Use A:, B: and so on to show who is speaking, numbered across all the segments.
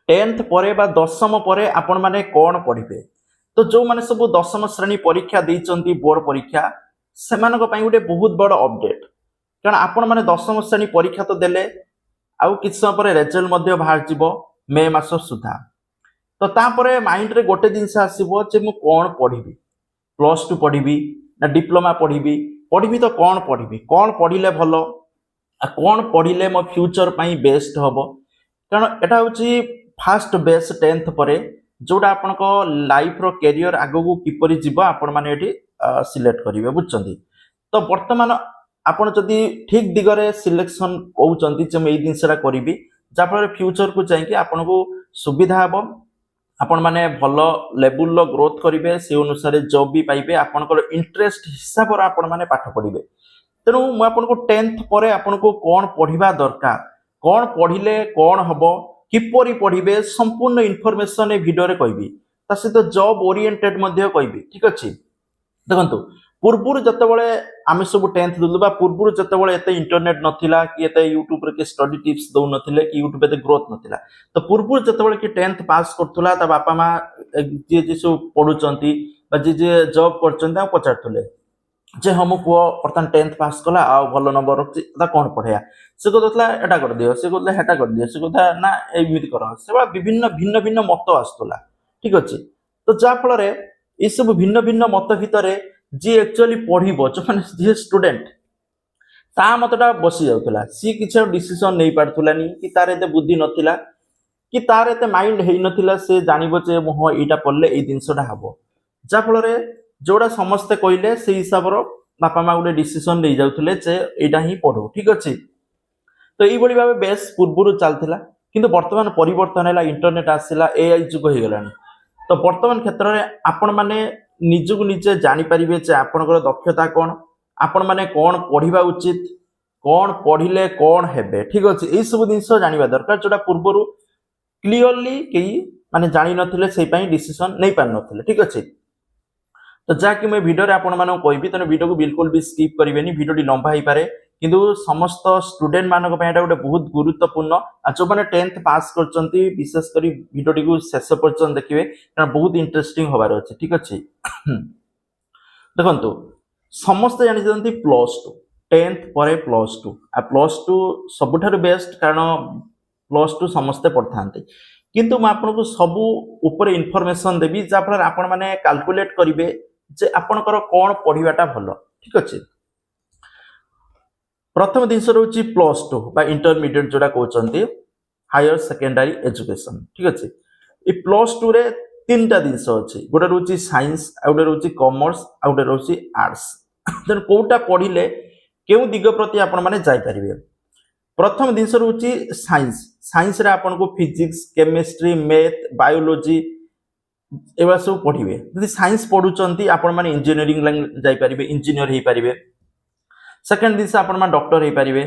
A: tenth पर बा दशम पर आपण मैंने कौन पढ़े तो जो मैंने सब दशम श्रेणी परीक्षा देइचंती बोर्ड परीक्षा से गोटे बहुत बड़ अपडेट कारण आपण मैंने दशम श्रेणी परीक्षा तो देले आउ किछ समय पर रिजल्ट बाहर जीवो मे मास सुधा तो तापर माइंड रे गोटे जिनस आसो जे मु कौन पढ़ी प्लस टू पढ़ी ना डिप्लोमा पढ़ी तो कौन पढ़ले भल कौन पढ़ले मो फ्यूचर बेस्ट हम कारण एटा हूँ फास्ट बेस टेन्थ पर जोटा आपण लाइफ रो कैरियर आगू किपरि जीव आपण माने एठी सिलेक्ट करिवे बुझछंती तो वर्तमान आपण जदि ठीक दिगरे सिलेक्शन कहउचंती जे मैं एई जिनसरा करिवि जाफल फ्यूचर को जाई कि आपण को सुविधा हबो आपण माने भल लेवल लो ग्रोथ करिवे से अनुसार जॉब भी पाइबे आपण इंटरेस्ट हिसाब रे आपण माने पाठ पढ़िबे तेणु मु आपण को टेन्थ पर आपण को कौन पढ़िबा दरकार कौन पढ़िले कौन हबो किपरि पढ़िबे संपूर्ण इनफॉरमेशन ए वीडियो रे कहबी ता सहित जॉब ओरिएंटेड मध्ये कहबी ठीक अछि देखंतु पूर्वरु जतबेले आमे सब टेन्थ देलु बा पूर्वरु जतबेले एते इंटरनेट नथिला कि एते यूट्यूब रे के स्टडी टिप्स दउ नथिले कि यूट्यूब एते ग्रोथ नथिला तो पूर्वरु जतबेले कि टेन्थ पास करथुला ता बापा मा जे सब पढुचंती बा जे जॉब करचंती आ पचारथुले जे हम पुओ बर्तमान टेन्थ पास कला आ भल नंबर रखी कौन पढ़ाया से कहता एटा कर दियो से कहता हेटा कर दियो से कहता ना एमिति कर से विभिन्न भिन्न भिन्न मत आसुला ठीक अच्छे तो जाफल ये सब भिन्न भिन्न मत भितर जी एक्चुअली पढ़ो जो मैंने जी स्टूडेंट ता मतटा बसी जाऊला सी किसी डिसीजन नहीं पार्थलानी कि तार एते बुद्धि नथिला कि तार एते माइंड हेई नथिला से जानिबो जे हाँ एटा पढ़ले ए जिनसटा हबो जाफल जोड़ा समस्ते कहले से हिसाब रो बापा माँ गोटे डिसीजन नहीं जाऊले जे एटा ही पढ़ो ठीक अच्छे तो ये भाव बेस पूर्व चलता किंतु वर्तमान परिवर्तन है इंटरनेट आसला एआई जुग हो गलानी तो वर्तमान क्षेत्र में आपण मैंने निजक निजे जानीपारे जे आपणकर दक्षता कौन आपण मैंने कौन पढ़ा उचित कौन पढ़िले कौन हेबे ठीक अच्छे यही सब जिन जानवा दरकार जोटा पूर्व क्लीयरली कई माने जानी नथिले से डिसीजन नहीं पार नथिले ठीक अच्छे तो जहाँकि मैं भिडियो आपण मानक कहबी तेना वीडियो को बिल्कुल भी स्किप करेंगे वीडियो लंबा हो पारे किंतु समस्त स्टूडेंट मानक गोटे बहुत गुरुत्वपूर्ण जो मैंने टेन्थ पास करचंती विशेषकर वीडियो को शेष पर्यंत देखिए कारण बहुत इंटरेस्टिंग होबार अच्छे ठीक अच्छे देखो समस्त जानते प्लस टू टेन्थ पर प्लस टू सबुठ बेस्ट कारण प्लस टू समस्ते पढ़ी था किंतु मैं आपको सबू ऊपर इनफॉरमेशन देवी जहाँफल आपण मैंने कैलकुलेट करेंगे जे आपणकर कौन पढ़ाटा भल ठीक अच्छे प्रथम जिनस रोचे प्लस टू बा इंटरमीडिएट जोड़ा कहते हायर सेकेंडरी एजुकेशन ठीक अच्छे ये प्लस टू रे तीन टा जिनस अच्छे गोटे रोचे साइंस आ गोटे रोचे कॉमर्स आ गोटे रोचे आर्ट्स तेणु कोटा पढ़िले क्यों दिग प्रति आपण माने जाई परिबे प्रथम जिनस रोचे साइंस साइंस रे आपण को फिजिक्स केमिस्ट्री मैथ बायोलॉजी एवं सब पढ़े यदि साइंस पढ़ुंट आपण मैंने इंजीनियरिंग लाइन जापारे इंजीनियर हो पारे सेकेंड जिनस आपण मैंने डॉक्टर हो पारे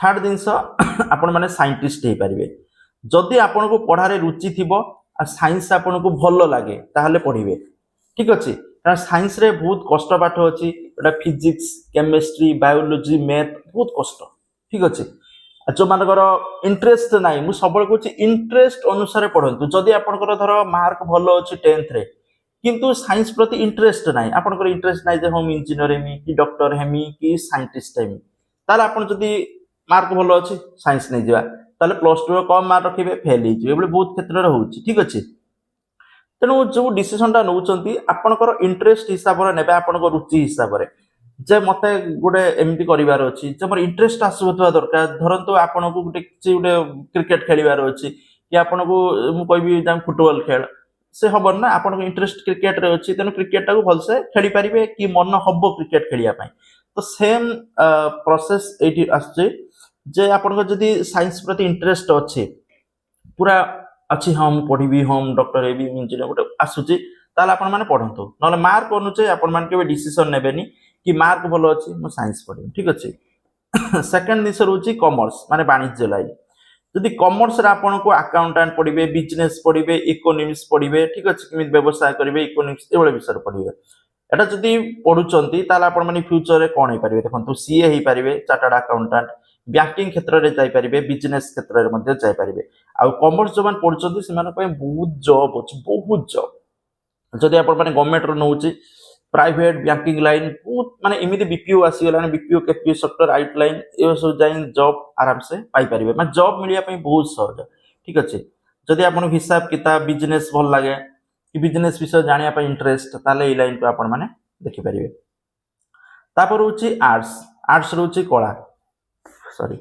A: थर्ड जिनस आपण मैंने साइंटिस्ट हो पारे जदि आपण को पढ़ारे रुचि थी साइंस आपण को भल लगे ताहले पढ़े ठीक अच्छे कारण साइंस रे बहुत कष्ट पाठ अच्छी फिजिक्स केमिस्ट्री बायोलॉजी मैथ बहुत कष्ट ठीक अच्छे जो मानकर इंटरेस्ट ना मुझे सब कहूँ इंटरेस्ट अनुसार पढ़ु जदि आपंकर धर मार्क भल अच्छी टेन्थ रे किंतु साइंस प्रति इंटरेस्ट ना आपंकर इंटरेस्ट ना हम इंजीनियर हेमी कि डॉक्टर हेमी कि साइंटिस्ट हेमी ताले आपन जदि मार्क भल अच्छी साइंस नहीं जावा ताले प्लस टू कम मार्क रखिए फेल हो बहुत क्षेत्र में हो ठीक अच्छे तेणु जो डिसीजन टा नौ आपंकर इंटरेस्ट हिसाब से ने आप रुचि हिसाब से जे मत गोटे एमती करार अच्छी मोर इंटरेस्ट आसुवा दरकार धरतु आपन को गोटे किसी गोटे क्रिकेट खेलार अच्छी कि आपन को मुझे फुटबॉल खेल से हम ना आप इंटरेस्ट क्रिकेट रे अच्छी तेणु क्रिकेट टाक भलसे खेली पारे कि मन हम क्रिकेट खेलने तो सेम प्रोसेस ये आसे आपन जदि साइंस प्रति इंटरेस्ट अच्छे पूरा अच्छी हम पढ़ी हम डॉक्टर हेबी इंजीनियर गोटे आसूची ताल आपण माने पढ़ंतु ना मार्क अनुसार आपण माने केबे डिसीजन नेबेनी कि मार्क भल अच्छी मुझे साइंस पढ़ी ठीक अच्छे सेकेंड जिनस रोचे कॉमर्स माने वाणिज्य लाइन जदि कॉमर्स आपन को अकाउंटेंट पढ़े बिजनेस पढ़े इकोनॉमिक्स पढ़े ठीक अच्छे कि व्यवसाय करेंगे इकोनॉमिक्स ये विषय पढ़े एटा जदि पढ़ुंट ताल आपण माने फ्यूचर रे कौन हो पारे देखो सीए हो पारे चार्टर्ड अकाउंटेंट बैंकिंग क्षेत्र में जाइपारे बिजनेस क्षेत्र में जाइपारे आउ कॉमर्स जो पढ़ुं से बहुत जॉब अच्छे बहुत जॉब जदि आप गवर्नमेंट नौची प्राइवेट बैंकिंग लाइन बहुत माने इमिति बीपीओ आसीगला BPO KPO sector IT line ये सब जाए जॉब आराम से पाइपर मैं जॉब मिलने बहुत सहज ठीक अच्छे जदि आप हिसाब किताब बिजनेस भल लगे कि बिजनेस विषय जानापी इंटरेस्ट ताले ये लाइन को आपण मैंने देखिपारे तापर हूँ आर्ट्स आर्ट्स रोचे कला सॉरी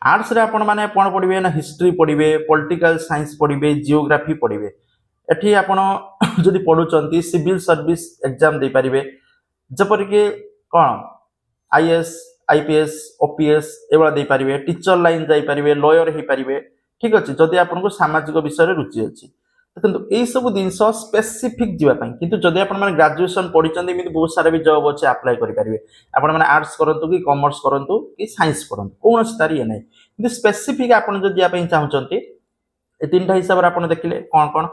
A: आर्ट्स रे आपण मैंने कौन पढ़े ना हिस्ट्री पढ़े पॉलिटिकल साइंस पढ़े जियोग्राफी पढ़े एठी आपण जदि पढ़ुचंती सिविल सर्विस एग्जाम दे पारिबे जपरिक कौन आईएएस आईपीएस ओपीएस एवं दे पारिबे टीचर लाइन जाई पारिबे लॉयर हो पारिबे ठीक अच्छे जदि आपको सामाजिक विषय रुचि अच्छी किंतु यही सब जिनस स्पेसिफिक जावाई किंतु जदि आप ग्रेजुएशन पढ़ी एमती बहुत सारा भी जॉब अच्छे अप्लाई करेंगे आपण मैंने आर्ट्स करूँ कि कॉमर्स करूँ कि साइंस करूँ कौन तार ये ना कि स्पेसिफिक आपड़ जो जावाई चाहते तीन हिसाब से आप देखिले कौन कौन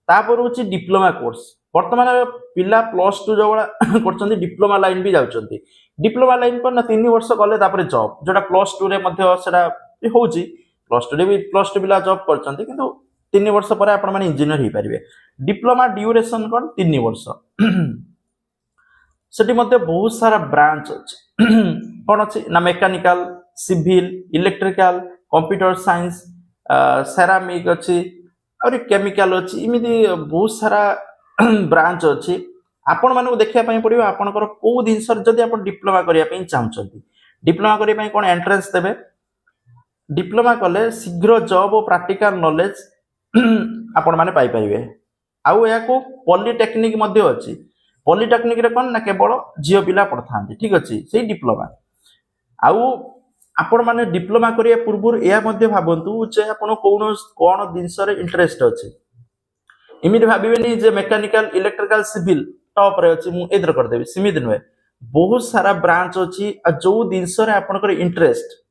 A: तापर हूँ डिप्लोमा कोर्स बर्तमान पिला प्लस टू जो कर डिप्लोमा लाइन भी जाऊँच डिप्लोमा लाइन पर ना 3 वर्ष गले जॉब जोटा प्लस टू हो प्लस टू भी प्लस टू पिला जॉब कर 3 वर्ष पर आप इंजीनियर हो पारे डिप्लोमा ड्यूरेशन कौन 3 वर्ष से बहुत सारा ब्रांच अच्छे कौन अच्छे ना mechanical civil electrical computer science ceramic अच्छी और केमिकल अच्छी इमिदी बहुत सारा ब्रांच अच्छी आपण मानक देखा पड़ो आपंकर कौ जिनस जदि आप डिप्लोमा करने चाहते डिप्लोमा करने कौन एंट्रेंस देवे डिप्लोमा कले शीघ्र जॉब और प्रैक्टिकल नॉलेज आपण माने पाई परिबे आउ या को पॉलिटेक्निक मध्ये अछि पॉलिटेक्निक रे कोन ना केवल जियो पिला पढ़थांती ठीक अछि सेही डिप्लोमा आउ आपण माने डिप्लोमा करिया पूर्व या मध्ये भाबंतु जे आपण कोन जिनस रे इंटरेस्ट अछि इमिति भाबिबेनी जे मेकानिकल इलेक्ट्रिकल सिविल टॉप रे अछि मु एदर कर देबी सीमित नुए बहुत सारा ब्रांच अछि आ जो जिनस रे आपनकर इंटरेस्ट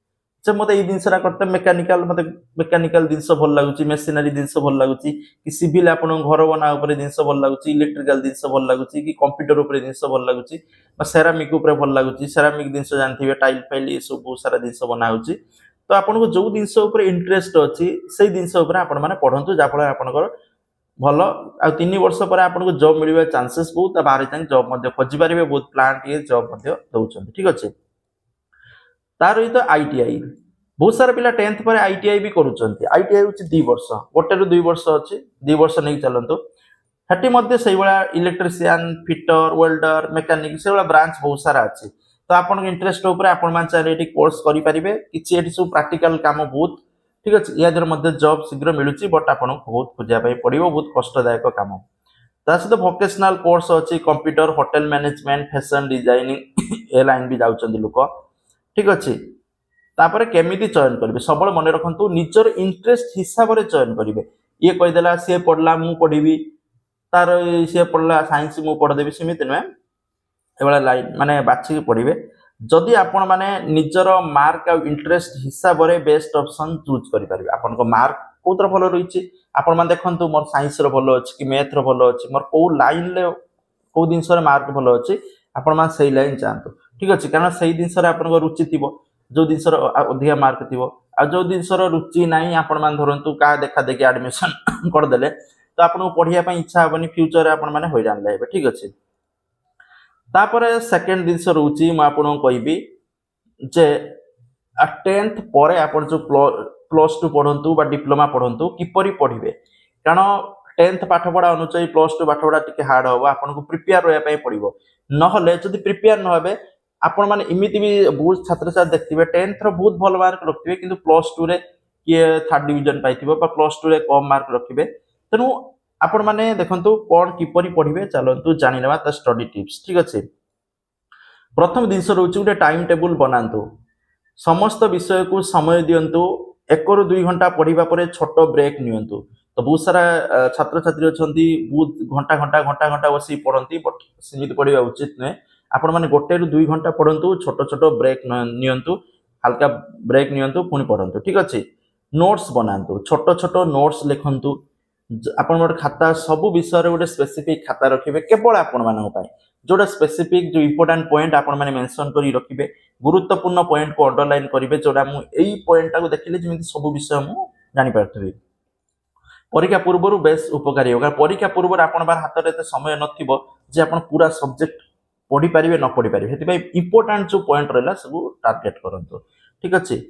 A: जे मते ई जिनसरा करते मेकानिकल मते मेकानिकल जिनस भल लागुची मेशिनरी जिनस भल लागुची कि सिविल आपण घर बना ऊपर जिनस भल लागुची इलेक्ट्रिकल जिनस भल लागुची कि कंप्यूटर ऊपर जिनस भल लागुची बा सेरामिक ऊपर भल लागुची सेरामिक जिनस जानथिबे टाइल फाइल ये सब बहुत सारा जिनस बना होची तो आपण को जो जिनस ऊपर इंटरेस्ट अछि सेही जिनस ऊपर आपण माने पढंतु जा फल आपनकर भल आ 3 वर्ष पर आपण को जॉब मिलबा चांसेस बहुत बाहर जाई जॉब मध्ये खोजि पारिबे बहुत प्लांट ये जॉब मध्ये दउछन ठीक अछि तार ही तो आईटीआई बहुत सारा पिला 10th पर आईटीआई भी करूछंती आईटीआई होची 2 वर्ष गोटे रु 2 वर्ष अछि 2 वर्ष नै चलंतो हटी मध्ये सही वाला इलेक्ट्रिशियन फिटर वेल्डर मैकेनिक से वाला ब्रांच बहुत सारा अछि तो आपन इंटरेस्ट ऊपर आपन मान चाहे एटी कोर्स करि परिबे किछि एटी सब प्रैक्टिकल काम बहुत ठीक अछि या दर मध्ये जॉब शीघ्र मिलुची बट आपन बहुत खोजिया पय पड़िबो बहुत कष्टदायक काम ता सहित वोकेशनल कोर्स अछि computer hotel management fashion designing ए लाइन भी जाउचंदी लोक ठीक अच्छे तापर केमिति चयन करेंगे सब मन रखु निजर इंटरेस्ट हिसाब से चयन करेंगे ये कहीदेला सी पढ़ला मु पढ़ी तार सी पढ़ला साइंस मु पढ़देवी सेमती नुहे ये लाइन माने बाछिकी पढ़े जदि आपण माने निजर मार्क आ इंटरेस्ट हिसाब से बेस्ट ऑप्शन चूज करेंगे आपण मार्क कौतर भल रही आपण मैंने देखो मोर साइंस भल अच्छी कि मैथ भल अच्छी मोर कौ लाइन कौ जिनस मार्क भल अच्छी आपण मैंने से लाइन चाहतु ठीक अच्छे कारण से जिनस रुचि थी जो जिनस अधिका मार्क थी आ जो जिनस रुचि ना आपण मैंने धरतु क्या देखा देखी एडमिशन करदे तो आपको पढ़िया इच्छा हेनी फ्यूचर आपण मैंने हैरान लगे ठीक अच्छे तापर सेकेंड जिनस रोची मुझे कहबी जे 10th पर आप जो प्लस टू पढ़ु डिप्लोमा पढ़ु किपरि पढ़े कारण 10th पाठ पढ़ा अनुसार प्लस टू पाठ पढ़ा टी हार्ड हम आपको प्रिपेयर रहा पड़ो नहले जदि प्रिपेयर न हे आपण मैंने इमिति भी बहुत छात्र छात्री देखते 10th बहुत भल मार्क रखिए कि प्लस टू रे किए 3rd division pi plus two रे कम मार्क रखिए तेणु आपण मैंने देखो कौन किपरि पढ़े चलतु जाना स्टडी टिप्स ठीक अच्छे प्रथम जिनस रोचे गोटे टाइम टेबुल बनातु समस्त विषय को समय दिंतु 1 ରୁ 2 घंटा पढ़ा पर छोट ब्रेक नियंतु तो बहुत सारा छात्र छात्री अच्छा बहुत घंटा घंटा घंटा घंटा बस पढ़ती बट सीमित पढ़ा उचित नुहे आपण मैंने 1 ରୁ 2 घंटा पढ़ु छोट छोट ब्रेक नियंतु हल्का ब्रेक नियंतु पुणी पढ़ु ठीक अच्छे नोट्स बनातु छोट छोट नोट्स लिखंतु आपण खाता सब विषय गोटे स्पेसिफिक खाता रखिए केवल आपण मान जोटा स्पेसिफिक जो इंपोर्टेंट पॉइंट आपण माने मेंशन करी रखिबे गुरुत्वपूर्ण पॉइंट को अंडरलाइन करिवे जोटा मु एई पॉइंट टा को देखिले जेमिति सब विषय मु जानि पारथबे परीक्षा पूर्व बेस उपकारी होगा परीक्षा पूर्व आपण बार हाथ में समय नथिबो जे आपण पूरा सब्जेक्ट पढ़ी पारे न पढ़ी पारे से इंपोर्टाट जो पॉइंट रहा सब टार्गेट करंतु ठीक अच्छे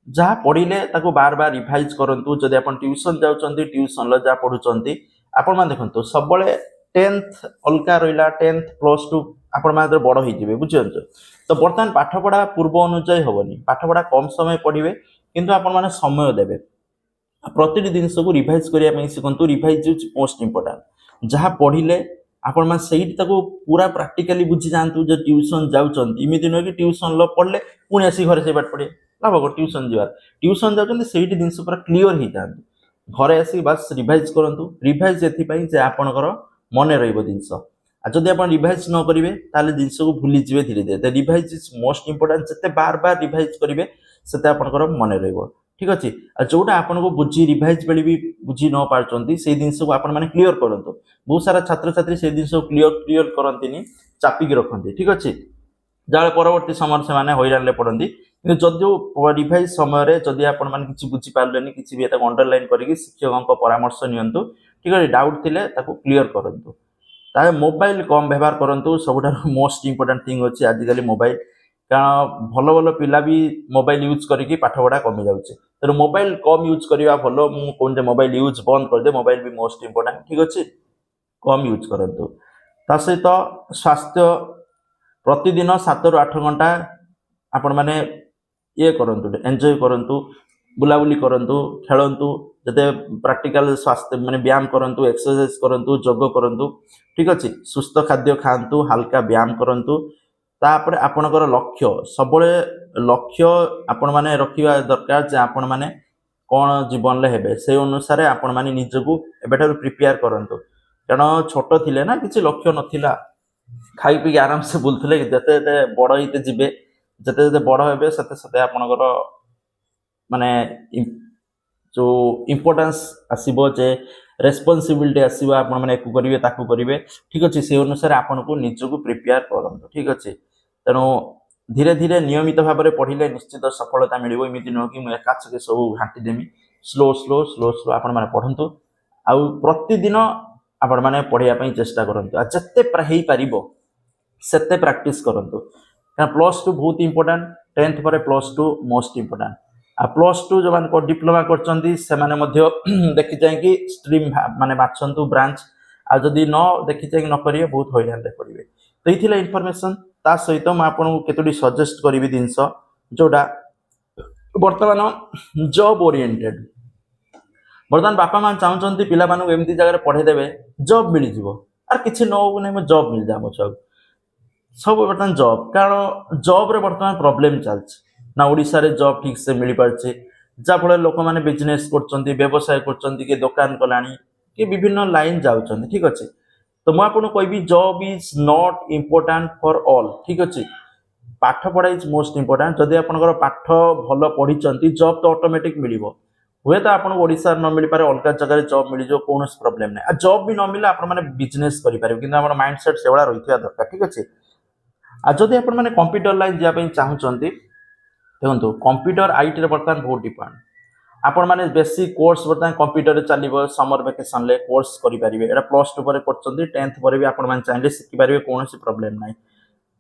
A: जहाँ पढ़ले ताको बार बार रिवाइज करंतु जदि आपण ट्यूशन जाउचंती ट्यूशन लो जा पढुचंती आपण मान देखंतु सब बळे 10th अलका रहिला 10th +2 आपण मान बड़ होई जिवे बुझियंतु तो वर्तमान पाठ पढ़ा पूर्व अनुसार होबनी पाठ पढ़ा कम समय पढ़िबे किंतु आपण मान समय देबे प्रतिटी जिनस को रिवाइज करिया Shikhu revise is most important जहाँ पढ़ले आपण मान सेही ताको पूरा प्रैक्टिकली बुझी जानतु जे ट्यूशन जाउचंती इमिति न कि ट्यूशन लो पढ़ले पुणी आसी घरे से पाठ पढ़े लाभ को ट्यूशन जीवार ट्यूशन जाउचंती सेही जिनस पूरा क्लियर ही जांतु घरे आसी बस रिवाइज करंतु रिवाइज एथि पई जे आपनकर मने रहइबो जिनस आ जदि आपण रिवाइज न करिवे ताले जिनस को भूली जिवे धीरे धीरे रिवाइज इज मोस्ट इंपोर्टेंट जते बार बार रिवाइज करिवे सेते आपनकर मने रहइबो ठीक अच्छे जोटा आपन को बुझी रिवाइज बेले भी बुझी न पारचंती से जिनस को आपण माने क्लियर करंतु बहुत सारा छात्र छात्री से जिनस को क्लियर करंतिनी चापिकी रखंती ठीक अच्छे जाले परवर्ती समय से माने हैरान ले पड़ती कि जो रिवाइज समय जदि आपण माने किछि बुझी पारलेनी किछि भी एता अंडरलाइन करिकि शिक्षकक परामर्श नियंतु ठीक है डाउट थिले ताको क्लियर करंतु ताहे मोबाइल कम व्यवहार करंतु सबुठा मोस्ट इंपोर्टेंट थिंग अछि आजिकली मोबाइल कारण भल भल पिला भी मोबाइल यूज करके पाठ पढ़ा कमी जाऊे तेणु मोबाइल कम यूज करवा भल मुझे मोबाइल यूज बंद कर दे मोबाइल भी मोस्ट इंपोर्टेंट ठीक अच्छे कम यूज करंतु ता सहित स्वास्थ्य प्रतिदिन 7 ରୁ 8 घंटा आपण माने ये करंतु एंजॉय करंतु बुलाबुली करंतु खेलंतु जते प्रैक्टिकल स्वास्थ्य माने व्यायाम करंतु एक्सरसाइज करंतु योग करंतु ठीक अच्छे सुस्थ खाद्य खांतु हल्का व्यायाम करंतु तापर आपणकर लक्ष्य सब लक्ष्य आपण माने रखिवा दरकार जे आपण माने कोन जीवन ले हेबे से अनुसार आपण माने निजको एबेठार प्रिपेयर करंतु कारण छोट थिले ना किछि लक्ष्य नथिला खाई पी आराम से बुलथले जते जते बड़ हिते जिबे जते जते बड़ हेबे सते सते आपणकर माने जो इंपोर्टेंस आसीबो जे रेस्पॉन्सिबिलिटी आसीबो आपण माने एकु करिवे ताकु करिवे ठीक अछि से अनुसार आपण को निजको प्रिपेयर करंतु ठीक अछि तेणु धीरे धीरे नियमित भाव में पढ़ले निश्चित सफलता मिलिबो इमिति न कि मैं एकाचके सब घाटी देमी स्लो स्लो स्लो स्लो आपण माने पढ़ंतु आउ प्रतिदिन आपण माने पढ़िया पई चेष्टा करंतु आ जत्ते हेई पारिबो सेते प्रैक्टिस करंतु कारण +2 बहुत इंपोर्टेंट 10th पर +2 मोस्ट इंपोर्टेंट आ +2 जो मान को डिप्लोमा करचंती से माने मध्य देखि जाय कि स्ट्रीम माने बाछंतु ब्रांच आ जदी न देखि जाय न करिए बहुत होइरान रे पड़िबे तो इथिला इन्फॉर्मेशन ता सहित मैं आपको केतोटी सजेस्ट करी जिनस जोटा बर्तमान जॉब ओरिएंटेड बर्तमान बापा मां चाहते पिला मानू एमती जगह पढ़ेदेवे जॉब मिल जाव आर किसी न हो नहीं जॉब मिल जाए मो छुआ सब बर्तमान जॉब कारण जॉब रे बर्तमान प्रॉब्लम चलछि ना ओडिसा रे जॉब ठीक से मिल पारछे जा फल लोक माने बिजनेस करछंती व्यवसाय करछंती के दुकान कलानी कि विभिन्न लाइन जाउछंती ठीक अछि तो मैं आपको कहबी job is not important for all ठीक अच्छे पाठ पढ़ा इज मोस्ट इंपोर्टेंट जदि आपनकर पाठ भल पढ़ी जॉब तो ऑटोमेटिक मिलिबो हुए तो आपन ओडिसा न मिल पारे अलग जगह जॉब मिल जो कौन प्रॉब्लम नहीं आ जॉब भी न मिले आपण माने बिजनेस करि पारे किंतु हमर माइंडसेट से वाला रहिथिया दरकार ठीक अच्छे आ जदि आपण माने कंप्यूटर लाइन जा पई चाहउचंती देखंतु कंप्यूटर आईटी रे बर्तमान बहुत डिमांड आपण माने बेसिक कोर्स बर्तमान कंप्यूटर चलिबो समर वेकेशन ले कोर्स करि परिबे एटा +2 पर करचंती 10th पर भी आपण माने चाहिले सिखि परिबे कोनोसी प्रॉब्लम नाही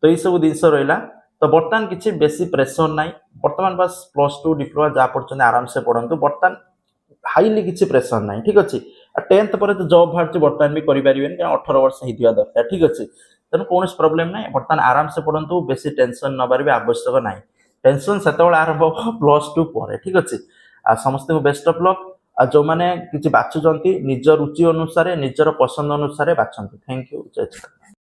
A: तो ई सब दिनस रहिला तो बर्तमान किछि बेसी प्रेशर नाही बर्तमान बस +2 डिप्लोमा जा पड़चंती आराम से पढंतु बर्तमान हाईली किछि प्रेशर नाही ठीक अछि 10th पर तो जॉब भारती बर्तमान भी करि परिबेन कि 18 वर्ष हिदिया दरकार ठीक अछि तने कोनोसी प्रॉब्लम नाही बर्तमान आराम से पढंतु बेसी टेंशन न बारे आवश्यक नाही टेंशन सेतबेला आरंभ +2 पर ठीक अछि आ समस्त को बेस्ट ऑफ लक आ जो माने किछि बाछुचंती निज रुचि अनुसार निजर पसंद अनुसार बाछंतु थैंक यू जय